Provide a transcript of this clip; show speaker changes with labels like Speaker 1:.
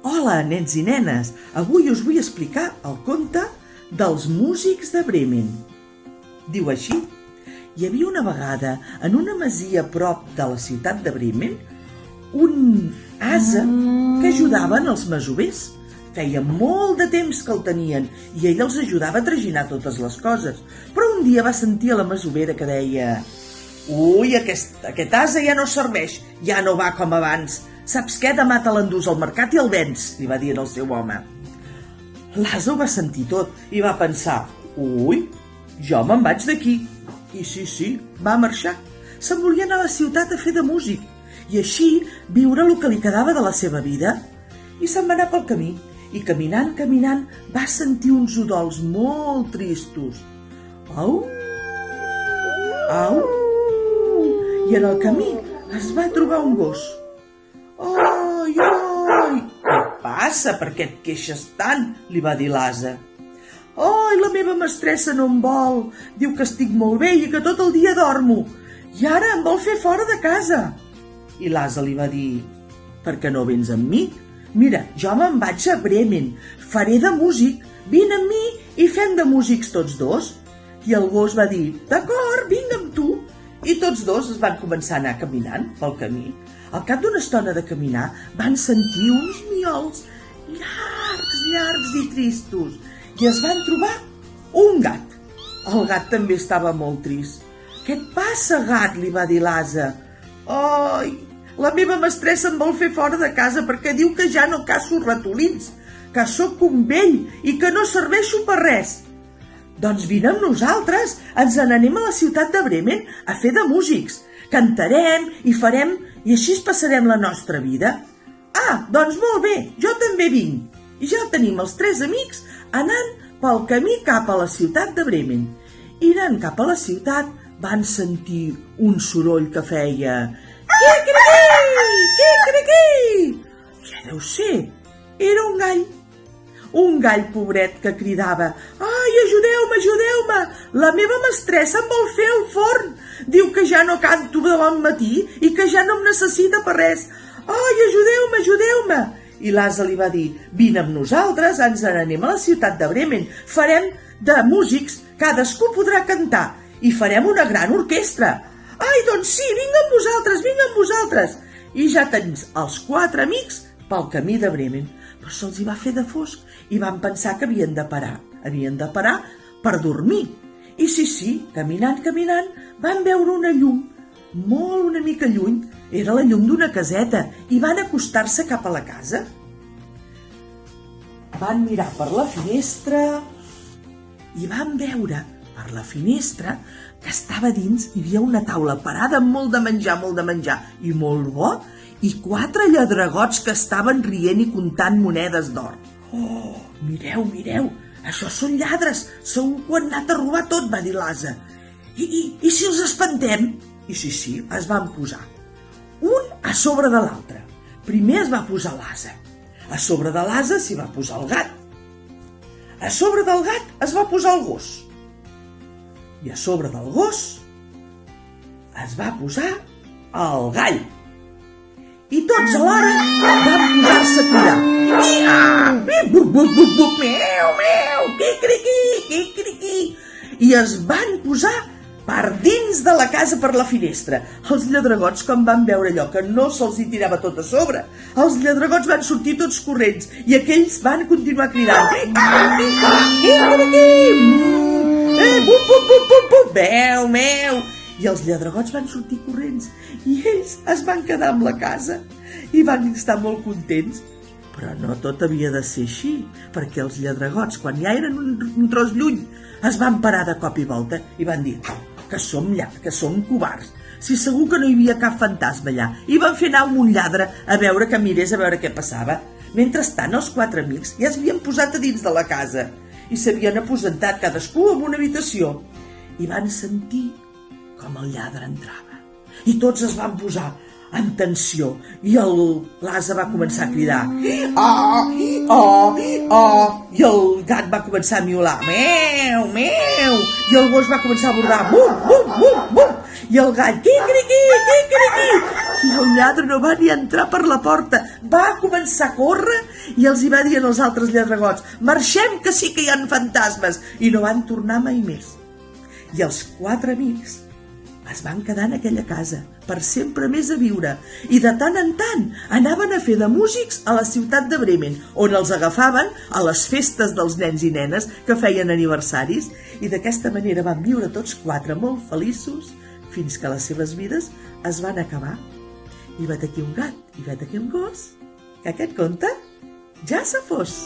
Speaker 1: Hola, nens i nenes! Avui us vull explicar el conte dels músics de Bremen. Diu així: hi havia una vegada, en una masia a prop de la ciutat de Bremen, un ase que ajudaven els masovers. Feia molt de temps que el tenien i ell els ajudava a traginar totes les coses. Però un dia va sentir a la masovera que deia: «Ui, aquest ase ja no serveix, ja no va com abans. Saps què? Demà te l'endús al mercat i el vens», li va dir al seu home. L'ase ho va sentir tot i va pensar: «Ui, jo me'n vaig d'aquí». I sí, va marxar. Se'n volia anar a la ciutat a fer de músic i així viure el que li quedava de la seva vida. I se'n va anar pel camí i caminant, va sentir uns udols molt tristos. Au, au, i en el camí es va trobar un gos. «Ai, ai, què passa? Per què et queixes tant?», li va dir l'ase. «Ai, la meva mestressa no em vol. Diu que estic molt bé i que tot el dia dormo. I ara em vol fer fora de casa». I l'ase li va dir: «Per què no vens amb mi? Mira, jo me'n vaig a Bremen. Faré de músic. Vine amb mi i fem de músics tots dos». I el gos va dir: «D'acord, vinc amb tu». I tots dos es van començar a anar caminant pel camí. Al cap d'una estona de caminar van sentir uns miols llargs i tristos i es van trobar un gat. El gat també estava molt trist. «Què et passa, gat?», li va dir l'ase. «Ai, la meva mestressa em vol fer fora de casa perquè diu que ja no caço ratolins, que sóc un vell i que no serveixo per res». «Doncs vine amb nosaltres, ens n'anem a la ciutat de Bremen a fer de músics. Cantarem i farem i així passarem la nostra vida». «Ah, doncs molt bé, jo també vinc». I ja tenim els tres amics anant pel camí cap a la ciutat de Bremen. I anant cap a la ciutat van sentir un soroll que feia: «Quicriquí! Quicriquí!». Què deu ser? Era un gall. Un gall pobret que cridava: «Ai, ajudeu-me, ajudeu-me! La meva mestressa em vol fer el forn. Diu que ja no canto de bon matí i que ja no em necessita per res. Ai, ajudeu-me, ajudeu-me!». I l'ase li va dir: «Vine amb nosaltres, ens n'anem a la ciutat de Bremen. Farem de músics, cadascú podrà cantar i farem una gran orquestra». «Ai, doncs sí, vinc amb vosaltres, vinc amb vosaltres». I ja tens els quatre amics pel camí de Bremen. Però se'ls hi va fer de fosc i van pensar que havien de parar. Havien de parar per dormir. I sí, caminant, van veure una llum, molt una mica lluny. Era la llum d'una caseta i van acostar-se cap a la casa. Van mirar per la finestra i van veure per la finestra que estava dins, hi havia una taula parada amb molt de menjar i molt bo, i quatre lladregots que estaven rient i comptant monedes d'or. «Oh, mireu, això són lladres, segur que ho han anat a robar tot», va dir l'ase. I si els espantem?» I sí, es van posar un a sobre de l'altre. Primer es va posar l'ase. A sobre de l'ase s'hi va posar el gat. A sobre del gat es va posar el gos. I a sobre del gos es va posar el gall. I tots alhora van posar-se a cridar: «Meu, quicriquí!». I es van posar per dins de la casa per la finestra. Els lladregots, quan van veure allò que no se'ls hi tirava tot a sobre, els lladregots van sortir tots corrents i aquells van continuar cridant: «Meu». I els lladregots van sortir corrents i ells es van quedar amb la casa i van estar molt contents. Però no tot havia de ser així, perquè els lladregots, quan ja eren un tros lluny, es van parar de cop i volta i van dir: «Que som covards, si segur que no hi havia cap fantasma allà». I van fer anar un lladre a veure que mirés a veure què passava. Mentrestant, els quatre amics ja es havien posat a dins de la casa i s'havien aposentat cadascú en una habitació. I van sentir com el lladre entrava. I tots es van posar en tensió i l'ase va començar a cridar: «Oh». I el gat va començar a miolar: «Meu». I el gos va començar a bordar: «Bum». I el gall: «Quicriquí!». I el el lladre no va ni entrar per la porta, va començar a córrer i els hi va dir als altres lladregots: marxem, que sí que hi ha fantasmes, i no van tornar mai més. I els 4 amics es van quedar en aquella casa per sempre més a viure i de tant en tant anaven a fer de músics a la ciutat de Bremen, on els agafaven a les festes dels nens i nenes que feien aniversaris, i d'aquesta manera van viure tots 4 molt feliços fins que les seves vides es van acabar. I vet aquí un gat i vet aquí un gos, que aquest conte ja se fos.